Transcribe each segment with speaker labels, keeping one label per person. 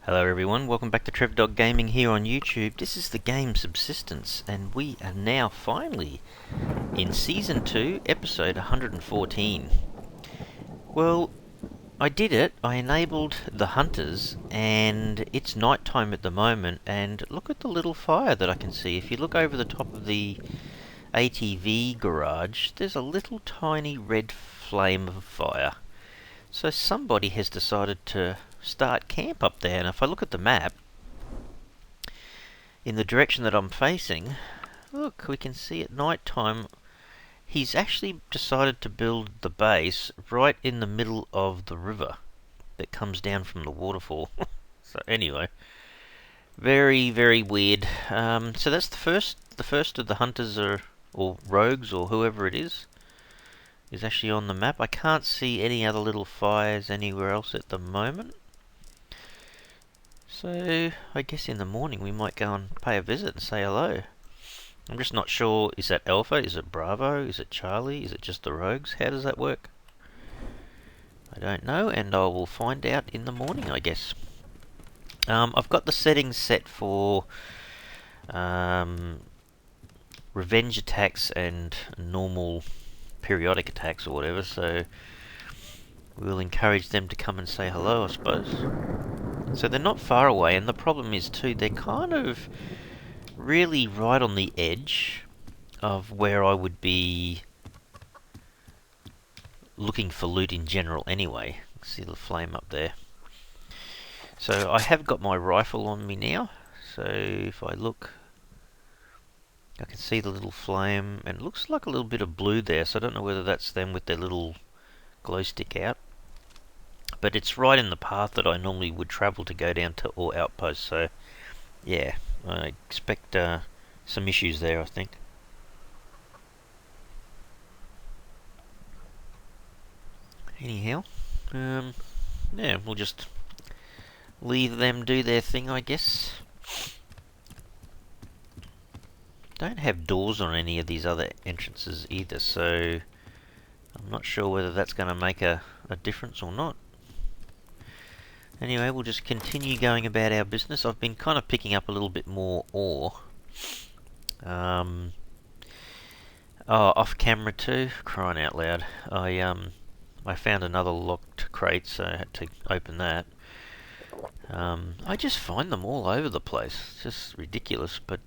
Speaker 1: Hello everyone, welcome back to TrevDog Gaming here on YouTube. This is the game Subsistence, and we are now finally in Season 2, Episode 114. Well, I did it. I enabled the hunters, and it's night time at the moment, and look at the little fire that I can see. If you look over the top of the ATV garage, there's a little tiny red flame of fire. So somebody has decided to start camp up there, and if I look at the map, in the direction that I'm facing, look, we can see at night time, he's actually decided to build the base right in the middle of the river that comes down from the waterfall. So anyway, very, very weird. So that's the first of the hunters or rogues or whoever it is actually on the map. I can't see any other little fires anywhere else at the moment. So I guess in the morning we might go and pay a visit and say hello. I'm just not sure, is that Alpha, is it Bravo, is it Charlie, is it just the rogues? How does that work? I don't know, and I will find out in the morning, I guess. I've got the settings set for revenge attacks and normal periodic attacks or whatever, so we'll encourage them to come and say hello, I suppose. So they're not far away, and the problem is too, they're kind of really right on the edge of where I would be looking for loot in general anyway. See the flame up there. So I have got my rifle on me now, so if I look, I can see the little flame, and it looks like a little bit of blue there, so I don't know whether that's them with their little glow stick out. But it's right in the path that I normally would travel to go down to all outposts, so yeah, I expect some issues there, I think. Anyhow, yeah, we'll just leave them do their thing, I guess. Don't have doors on any of these other entrances either, so I'm not sure whether that's going to make a difference or not. Anyway, we'll just continue going about our business. I've been kind of picking up a little bit more ore. Off camera too, crying out loud. I found another locked crate, so I had to open that. I just find them all over the place. It's just ridiculous, but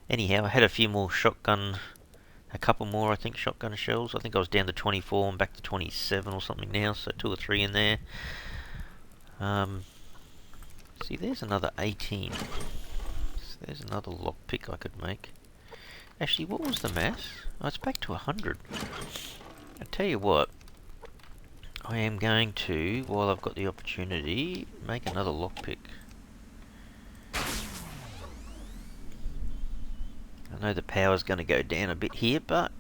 Speaker 1: anyhow, I had a few more a couple more, I think, shotgun shells. I think I was down to 24 and back to 27 or something now, so 2 or 3 in there. See, there's another 18. So there's another lockpick I could make. Actually, what was the mass? Oh, it's back to 100. I tell you what, I am going to, while I've got the opportunity, make another lockpick. I know the power's going to go down a bit here, but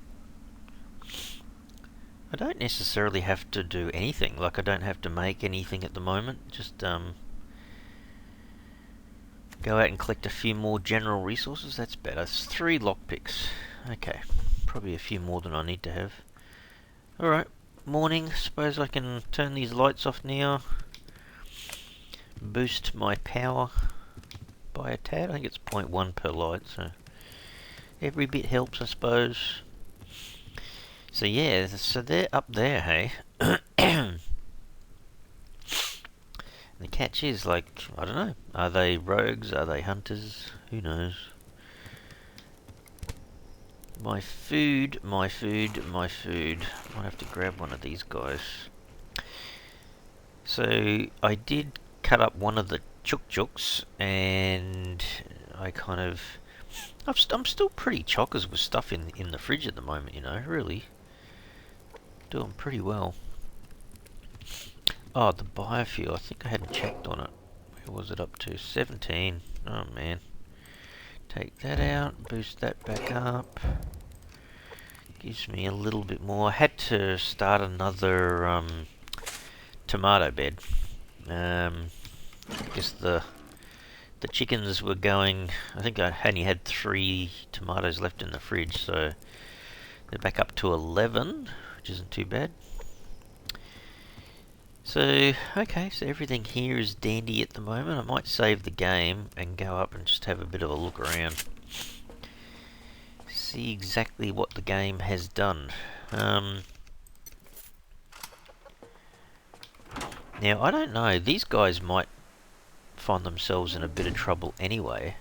Speaker 1: I don't necessarily have to do anything. Like, I don't have to make anything at the moment. Just go out and collect a few more general resources. That's better. It's 3 lockpicks. Okay, probably a few more than I need to have. Alright, morning. Suppose I can turn these lights off now. Boost my power by a tad. I think it's 0.1 per light, so every bit helps, I suppose. So yeah, so they're up there, hey? And the catch is, like, I don't know. Are they rogues? Are they hunters? Who knows? My food, my food, my food. Might have to grab one of these guys. So I did cut up one of the chuk-chuks, and I kind of... I'm still pretty chockers with stuff in the fridge at the moment, you know, really. Doing pretty well. Oh, the biofuel, I think I hadn't checked on it. Where was it up to? 17. Oh man. Take that out, boost that back up. Gives me a little bit more. I had to start another tomato bed. I guess the chickens were going... I think I only had 3 tomatoes left in the fridge, so they're back up to 11, which isn't too bad. Okay, so everything here is dandy at the moment. I might save the game and go up and just have a bit of a look around. See exactly what the game has done. Now, I don't know. These guys might find themselves in a bit of trouble anyway,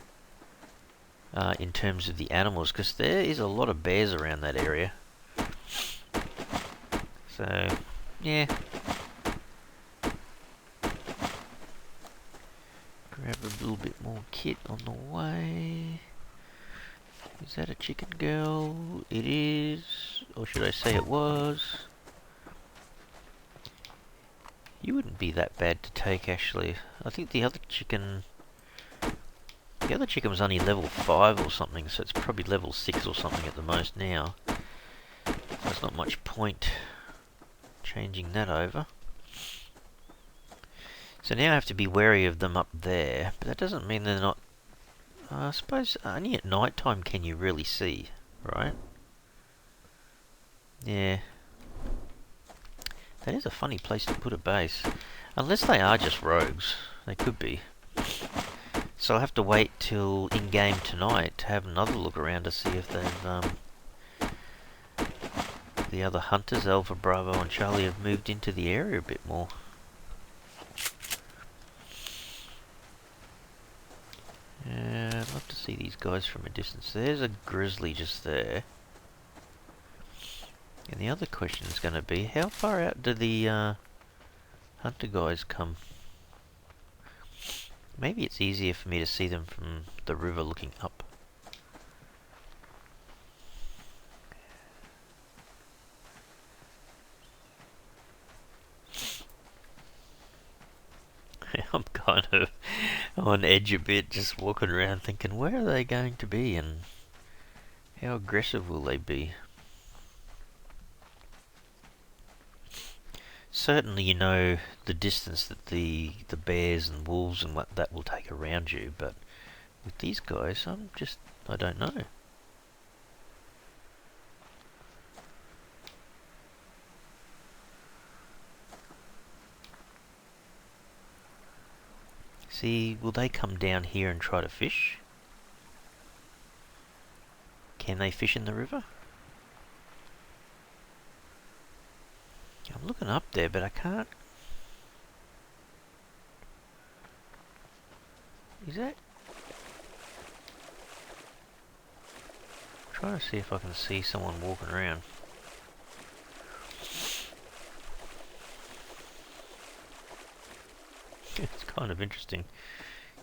Speaker 1: in terms of the animals, because there is a lot of bears around that area. So, yeah. Grab a little bit more kit on the way. Is that a chicken girl? It is. Or should I say it was? You wouldn't be that bad to take, actually. I think the other chicken was only level 5 or something, so it's probably level 6 or something at the most now. So there's not much point changing that over. So now I have to be wary of them up there, but that doesn't mean they're not... I suppose only at night time can you really see, right? Yeah. That is a funny place to put a base. Unless they are just rogues. They could be. So I'll have to wait till in-game tonight to have another look around to see if they've... the other hunters, Alpha, Bravo and Charlie, have moved into the area a bit more. I'd love to see these guys from a distance. There's a grizzly just there. And the other question is going to be, how far out do the hunter guys come? Maybe it's easier for me to see them from the river looking up. I'm kind of on edge a bit, just walking around thinking, where are they going to be and how aggressive will they be? Certainly you know the distance that the bears and wolves and what that will take around you, but with these guys, I don't know. See, will they come down here and try to fish? Can they fish in the river? I'm looking up there, but I can't... Is that... I'm trying to see if I can see someone walking around. It's kind of interesting.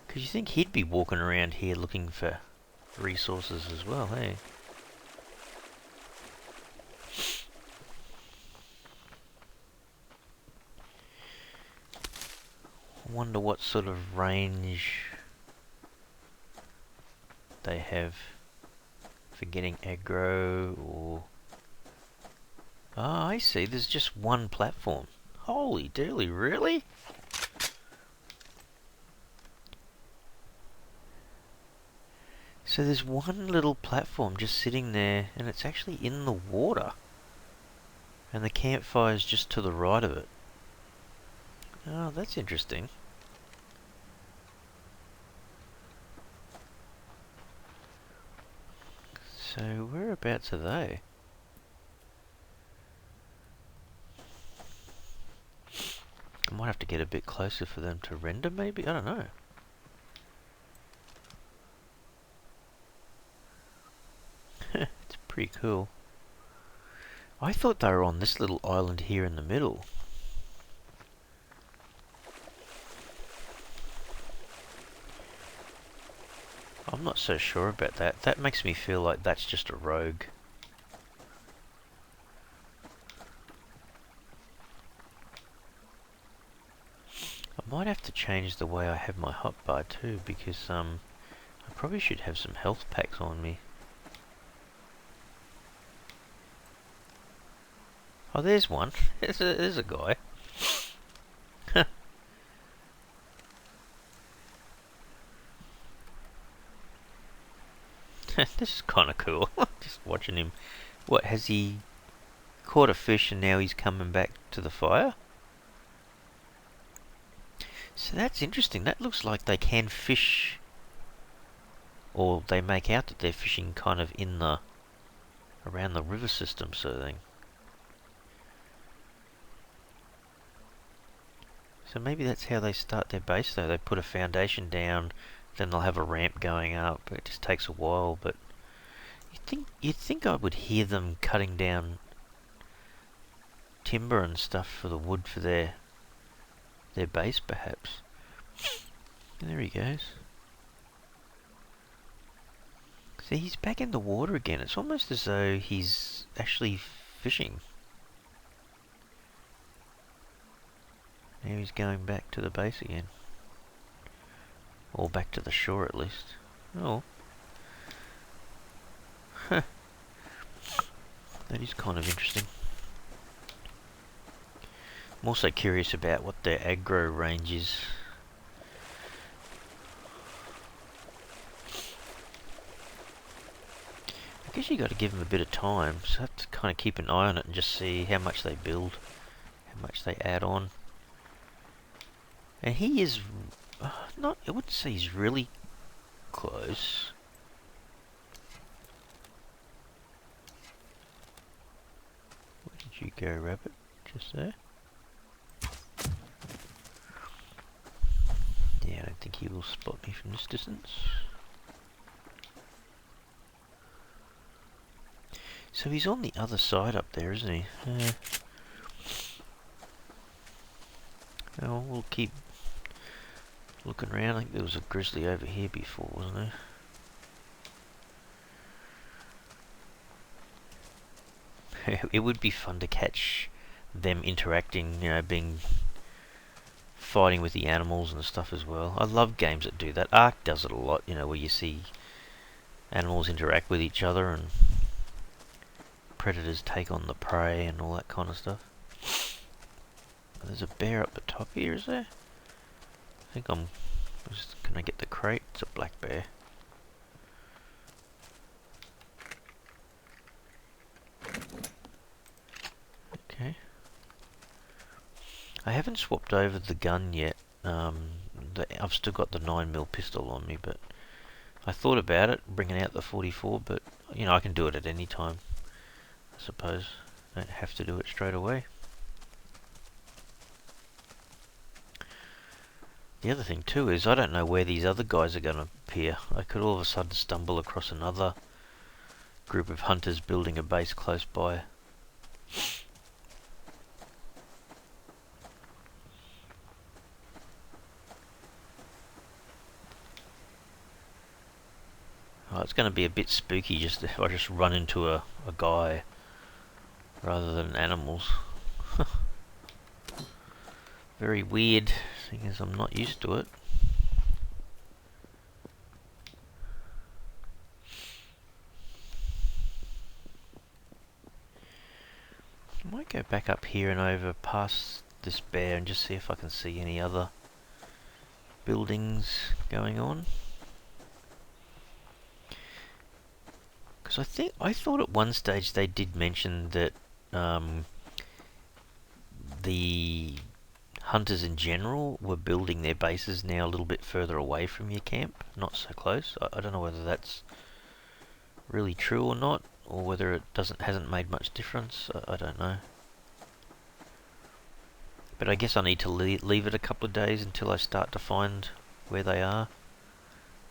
Speaker 1: Because you think he'd be walking around here looking for resources as well, hey? I wonder what sort of range they have for getting aggro or... Ah, I see. There's just one platform. Holy dooly, really? So there's one little platform just sitting there, and it's actually in the water. And the campfire's just to the right of it. Oh, that's interesting. So whereabouts are they? I might have to get a bit closer for them to render, maybe? I don't know. It's pretty cool. I thought they were on this little island here in the middle. I'm not so sure about that. That makes me feel like that's just a rogue. I might have to change the way I have my hotbar too, because I probably should have some health packs on me. Oh, there's one. There's a guy. This is kind of cool. Just watching him. What, has he caught a fish and now he's coming back to the fire? So that's interesting. That looks like they can fish, or they make out that they're fishing kind of in the around the river system sort of thing. So maybe that's how they start their base though. They put a foundation down, then they'll have a ramp going up. It just takes a while, but you'd think I would hear them cutting down timber and stuff for the wood for their base perhaps. And there he goes. See, he's back in the water again. It's almost as though he's actually fishing. Now he's going back to the base again. Or back to the shore at least. Oh. Huh. That is kind of interesting. I'm also curious about what their aggro range is. I guess you got to give them a bit of time, so I have to kind of keep an eye on it and just see how much they build, how much they add on. And he is not, I wouldn't say he's really close. Where did you go, rabbit? Just there? Yeah, I don't think he will spot me from this distance. So he's on the other side up there, isn't he? Well, we'll keep looking around. I think there was a grizzly over here before, wasn't there? It would be fun to catch them interacting, you know, fighting with the animals and stuff as well. I love games that do that. Ark does it a lot, you know, where you see animals interact with each other and predators take on the prey and all that kind of stuff. There's a bear up the top here, is there? I think I'm just gonna get the crate. It's a black bear. Okay. I haven't swapped over the gun yet. I've still got the 9mm pistol on me, but I thought about it, bringing out the 44, but you know, I can do it at any time, I suppose. I don't have to do it straight away. The other thing too is I don't know where these other guys are going to appear. I could all of a sudden stumble across another group of hunters building a base close by. Oh, it's going to be a bit spooky just if I just run into a guy rather than animals. Very weird, seeing as I'm not used to it. I might go back up here and over past this bear and just see if I can see any other buildings going on. Because I thought at one stage they did mention that the hunters in general were building their bases now a little bit further away from your camp, not so close. I don't know whether that's really true or not, or whether it hasn't made much difference. I don't know. But I guess I need to leave it a couple of days until I start to find where they are.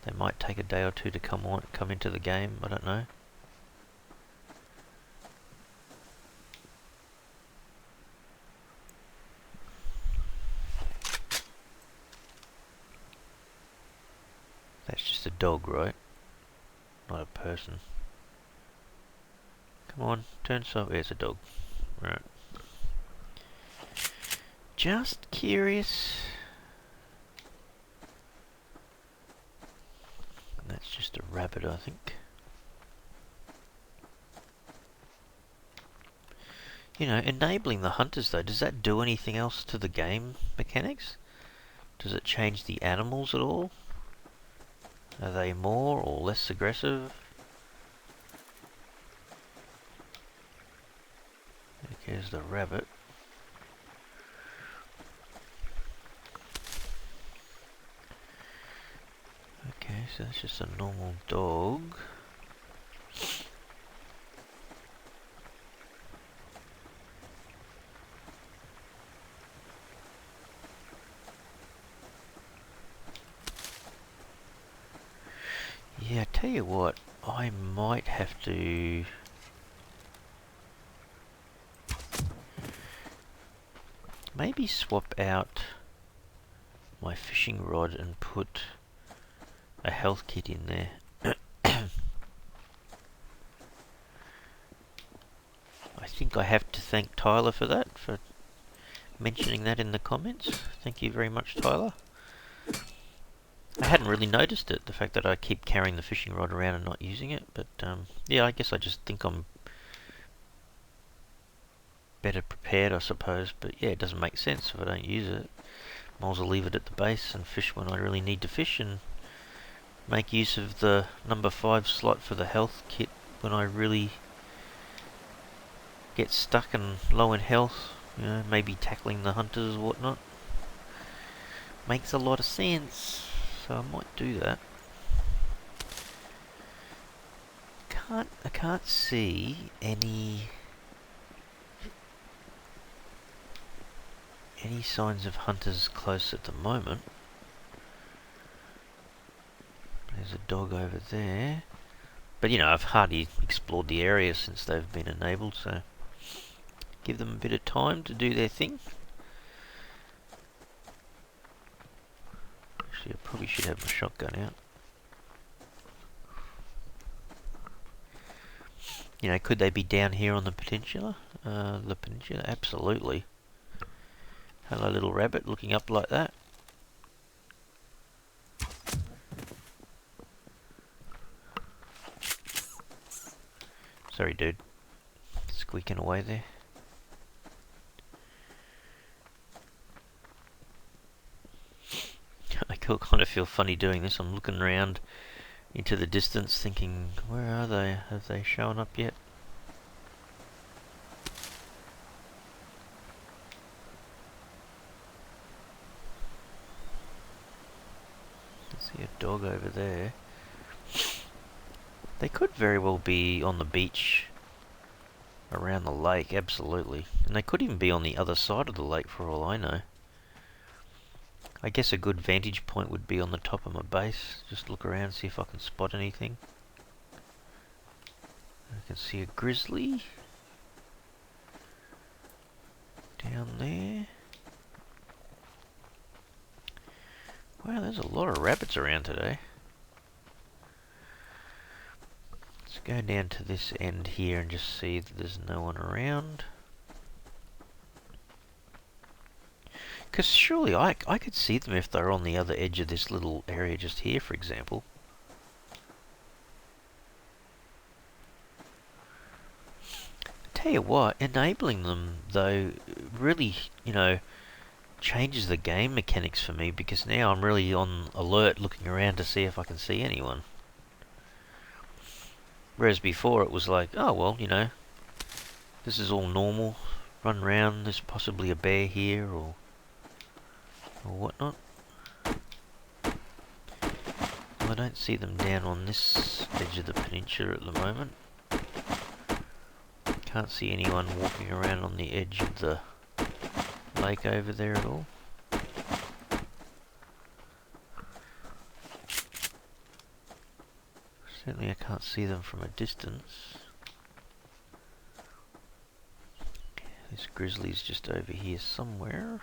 Speaker 1: They might take a day or two to come into the game. I don't know. That's just a dog, right? Not a person. Come on, turn so. Yeah, it's a dog. Right. Just curious. That's just a rabbit, I think. You know, enabling the hunters though, does that do anything else to the game mechanics? Does it change the animals at all? Are they more or less aggressive? There's the rabbit. so that's just a normal dog. Yeah, I tell you what, I might have to... maybe swap out my fishing rod and put a health kit in there. I think I have to thank Tyler for that, for mentioning that in the comments. Thank you very much, Tyler. I hadn't really noticed it, the fact that I keep carrying the fishing rod around and not using it, but yeah, I guess I just think I'm better prepared, I suppose. But yeah, it doesn't make sense if I don't use it. Might as well leave it at the base and fish when I really need to fish, and make use of the number 5 slot for the health kit when I really get stuck and low in health. You know, maybe tackling the hunters or whatnot. Makes a lot of sense. So I might do that. I can't see any signs of hunters close at the moment. There's a dog over there. But you know, I've hardly explored the area since they've been enabled, so give them a bit of time to do their thing. Actually, I probably should have my shotgun out. You know, could they be down here on the peninsula? Absolutely. Hello, little rabbit, looking up like that. Sorry, dude. Squeaking away there. I kind of feel funny doing this. I'm looking around into the distance thinking, where are they? Have they shown up yet? I see a dog over there. They could very well be on the beach around the lake, absolutely. And they could even be on the other side of the lake for all I know. I guess a good vantage point would be on the top of my base. Just look around, see if I can spot anything. I can see a grizzly down there. Wow, there's a lot of rabbits around today. Let's go down to this end here and just see that there's no one around. Because surely I could see them if they're on the other edge of this little area just here, for example. Tell you what, enabling them, though, really, you know, changes the game mechanics for me, because now I'm really on alert looking around to see if I can see anyone. Whereas before it was like, oh well, you know, this is all normal. Run around, there's possibly a bear here or whatnot. Well, I don't see them down on this edge of the peninsula at the moment. Can't see anyone walking around on the edge of the lake over there at all. Certainly I can't see them from a distance. This grizzly's just over here somewhere.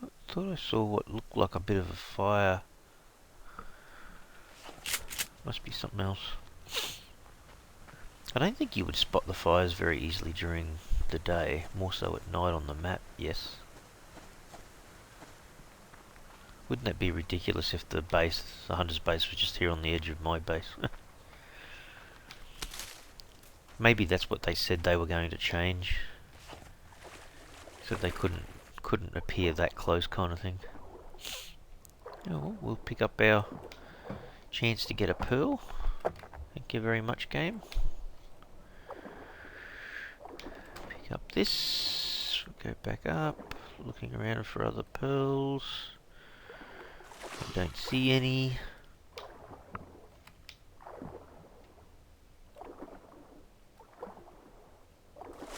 Speaker 1: No, I thought I saw what looked like a bit of a fire. Must be something else. I don't think you would spot the fires very easily during the day, more so at night on the map, yes. Wouldn't that be ridiculous if the hunter's base was just here on the edge of my base? Maybe that's what they said they were going to change. So they couldn't appear that close kind of thing. Oh, well, we'll pick up our chance to get a pearl. Thank you very much, game. Pick up this. Go back up. Looking around for other pearls. I don't see any.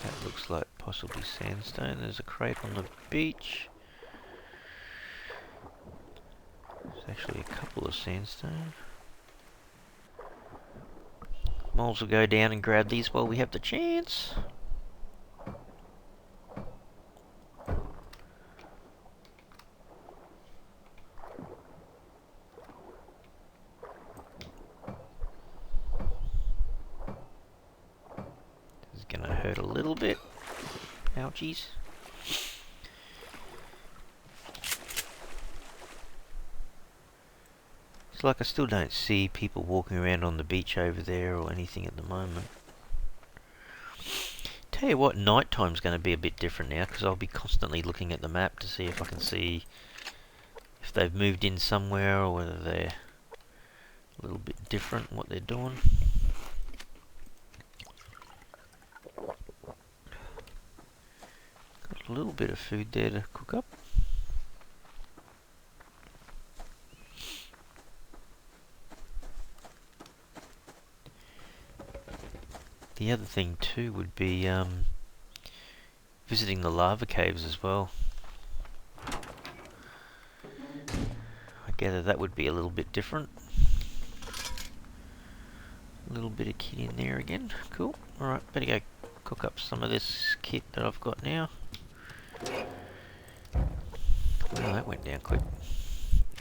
Speaker 1: That looks like possibly sandstone. There's a crate on the beach. There's actually a couple of sandstone. Moles will go down and grab these while we have the chance. This is gonna hurt a little bit. Ouchies. It's like I still don't see people walking around on the beach over there or anything at the moment. Tell you what, night time's going to be a bit different now because I'll be constantly looking at the map to see if I can see if they've moved in somewhere or whether they're a little bit different what they're doing. Got a little bit of food there to cook up. The other thing too would be visiting the lava caves as well. I gather that would be a little bit different. A little bit of kit in there again. Cool. Alright, better go cook up some of this kit that I've got now. Well, that went down quick.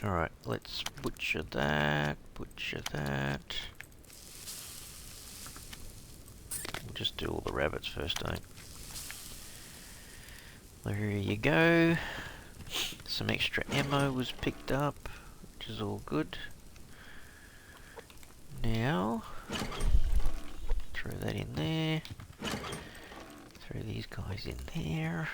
Speaker 1: Alright, let's butcher that. Butcher that. We'll just do all the rabbits first, eh? There you go. Some extra ammo was picked up, which is all good. Now, throw that in there. Throw these guys in there.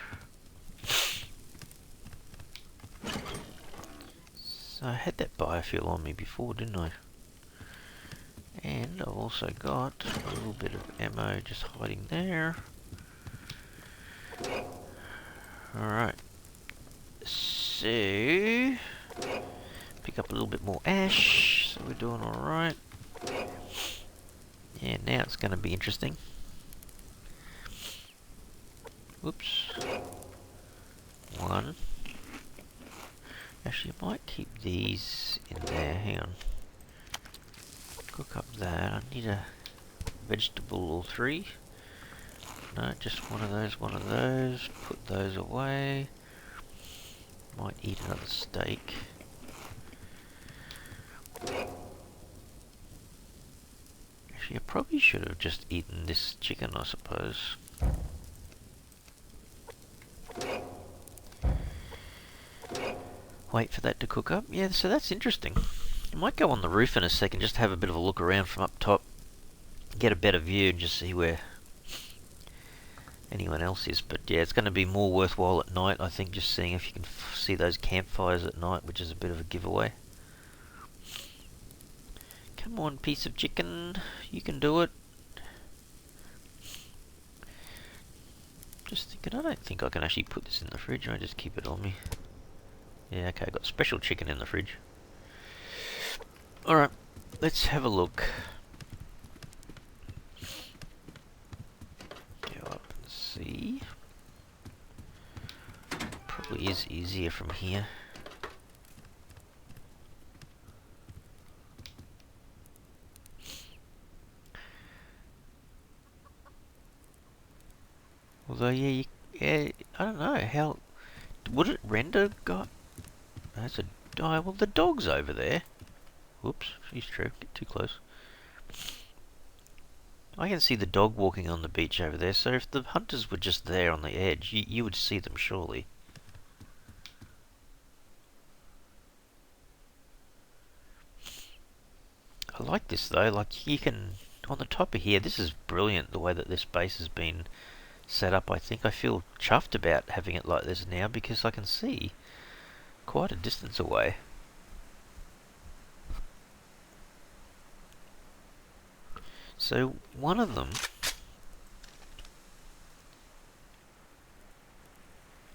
Speaker 1: So I had that biofuel on me before, didn't I? And I've also got a little bit of ammo just hiding there. Alright. So, pick up a little bit more ash. So we're doing alright. Yeah, now it's going to be interesting. Whoops. One. Actually, I might keep these in there. Hang on. Cook up that. I need a vegetable or three. No, just one of those, one of those. Put those away. Might eat another steak. Actually, I probably should have just eaten this chicken, I suppose. Wait for that to cook up. Yeah, so that's interesting. I might go on the roof in a second just to have a bit of a look around from up top. Get a better view and just see where anyone else is. But yeah, it's going to be more worthwhile at night, I think, just seeing if you can see those campfires at night, which is a bit of a giveaway. Come on, piece of chicken. You can do it. Just thinking, I don't think I can actually put this in the fridge. I just keep it on me. Yeah, okay, I got special chicken in the fridge. Alright, let's have a look. Go up and see. Probably is easier from here. Although, yeah, yeah, I don't know how. Would it render? God, that's a. Oh, well, the dog's over there. Whoops, she's true. Get too close. I can see the dog walking on the beach over there. So if the hunters were just there on the edge, you would see them surely. I like this though. Like you can on the top of here. This is brilliant. The way that this base has been set up, I think I feel chuffed about having it like this now because I can see quite a distance away. So one of them...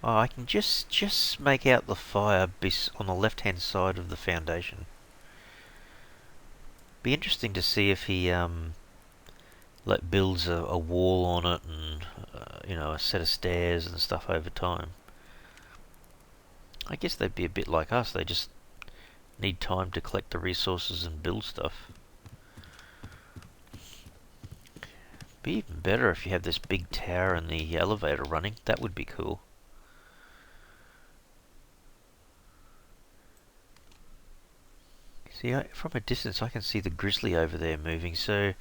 Speaker 1: Oh, I can just make out the fire on the left-hand side of the foundation. Be interesting to see if he like builds a wall on it and you know, a set of stairs and stuff over time. I guess they'd be a bit like us. They just need time to collect the resources and build stuff. Be even better if you have this big tower and the elevator running. That would be cool. See, from a distance I can see the grizzly over there moving, so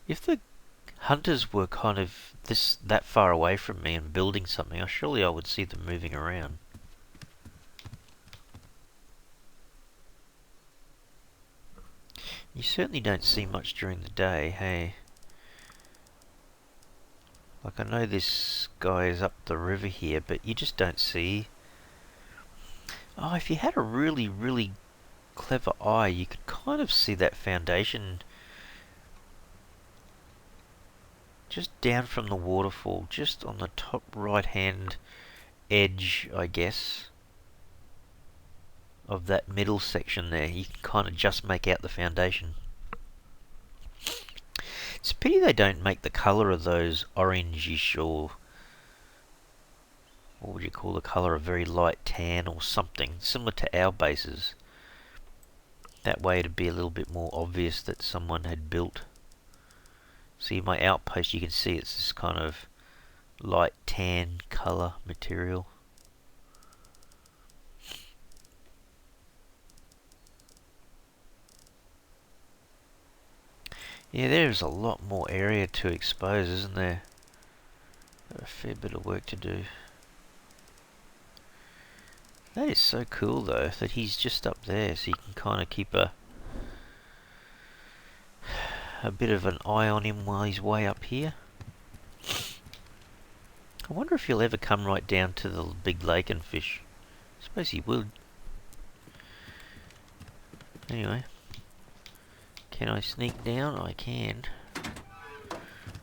Speaker 1: if the hunters were kind of that far away from me and building something, surely I would see them moving around. You certainly don't see much during the day, hey? Like, I know this guy is up the river here, but you just don't see... Oh, if you had a really, really clever eye, you could kind of see that foundation just down from the waterfall, just on the top right hand edge, I guess, of that middle section there. You can kind of just make out the foundation. It's a pity they don't make the colour of those orangish, or what would you call the colour, a very light tan or something, similar to our bases. That way it'd be a little bit more obvious that someone had built. See, my outpost, you can see it's this kind of light tan colour material. Yeah, there's a lot more area to expose, isn't there? A fair bit of work to do. That is so cool though, that he's just up there, so you can kind of keep a bit of an eye on him while he's way up here. I wonder if he'll ever come right down to the big lake and fish. I suppose he would. Anyway. Can I sneak down? I can.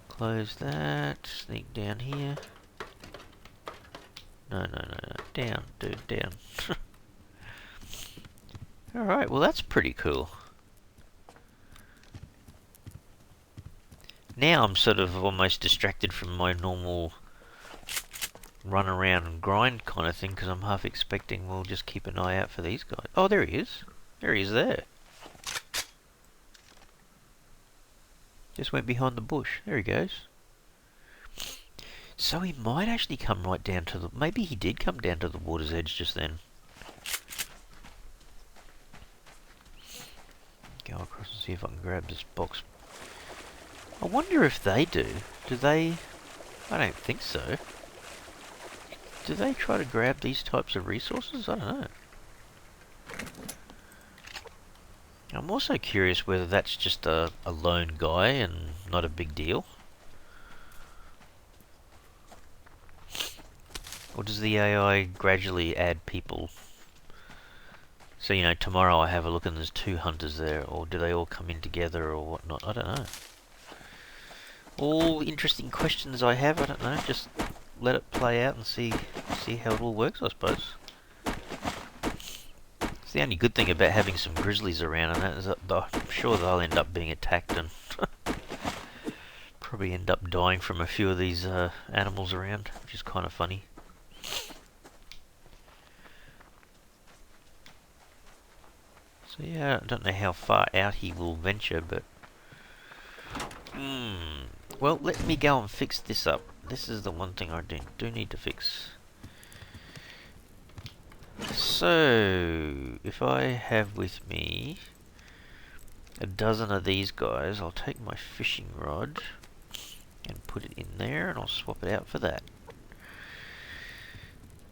Speaker 1: Close that. Sneak down here. No. Down, dude, down. Alright, well that's pretty cool. Now I'm sort of almost distracted from my normal run around and grind kind of thing, because I'm half expecting we'll just keep an eye out for these guys. Oh, there he is. There he is there. Just went behind the bush. There he goes. So he might actually come right down to the... Maybe he did come down to the water's edge just then. Go across and see if I can grab this box. I wonder if they do. Do they... I don't think so. Do they try to grab these types of resources? I don't know. I'm also curious whether that's just a lone guy and not a big deal. Or does the AI gradually add people? So, you know, tomorrow I have a look and there's 2 hunters there, or do they all come in together or whatnot? I don't know. All interesting questions I have, I don't know. Just let it play out and see how it all works, I suppose. It's the only good thing about having some grizzlies around, and that is that I'm sure they'll end up being attacked and probably end up dying from a few of these animals around, which is kind of funny. So yeah, I don't know how far out he will venture, but... Well, let me go and fix this up. This is the one thing I do need to fix. So, if I have with me a dozen of these guys, I'll take my fishing rod and put it in there, and I'll swap it out for that.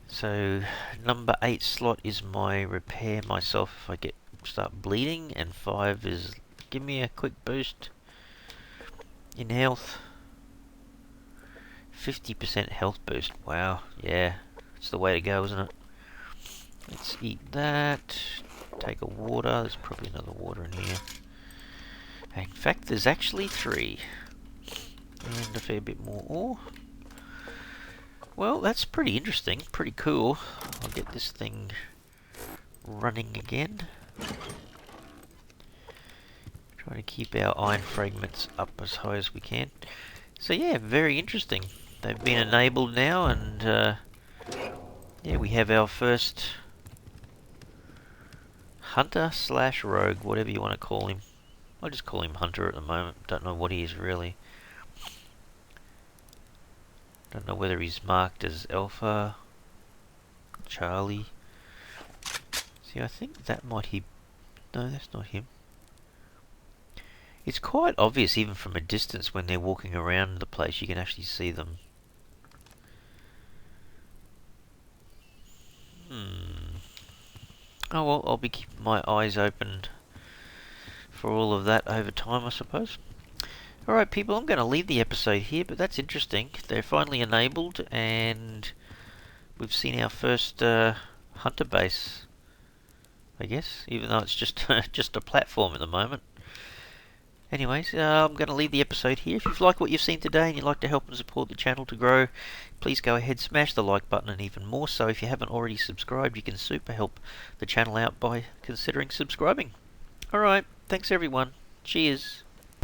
Speaker 1: So, number 8 slot is my repair myself if I start bleeding, and 5 is give me a quick boost in health. 50% health boost. Wow, yeah, it's the way to go, isn't it? Let's eat that. Take a water. There's probably another water in here. And fact, there's actually 3. And a fair bit more ore. Well, that's pretty interesting, pretty cool. I'll get this thing running again. Try to keep our iron fragments up as high as we can. So yeah, very interesting. They've been enabled now, and yeah, we have our first hunter slash rogue, whatever you want to call him. I'll just call him Hunter at the moment. Don't know what he is really. Don't know whether he's marked as Alpha, Charlie. See, I think that might he... No, that's not him. It's quite obvious even from a distance when they're walking around the place. You can actually see them. Oh well, I'll be keeping my eyes open for all of that over time, I suppose. Alright people, I'm going to leave the episode here, but that's interesting. They're finally enabled, and we've seen our first hunter base, I guess, even though it's just just a platform at the moment. Anyways, I'm going to leave the episode here. If you've liked what you've seen today and you'd like to help and support the channel to grow, please go ahead, smash the like button, and even more so, if you haven't already subscribed, you can super help the channel out by considering subscribing. Alright, thanks everyone. Cheers.